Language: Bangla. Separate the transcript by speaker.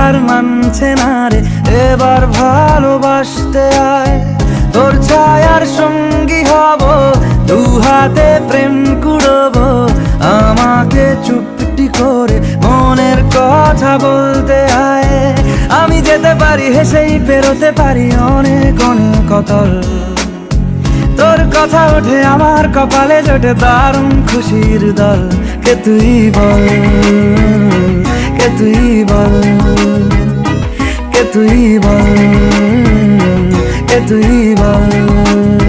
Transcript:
Speaker 1: আর মানছে না রে, এবার ভালোবাসতে আয়। তোর ছায়ার সঙ্গী হব, দু হাতে প্রেম কুড়বো, আমাকে চুপটি করে মনের কথা বলতে আয়। আমি যেতে পারি হেসেই পেরোতে পারি অনেক অনেক অতল, তোর কথা ওঠে আমার কপালে জোটে দারুণ খুশির দল। কে তুই বল, কে তুই বল, কে তুই বল, কে তুই বল।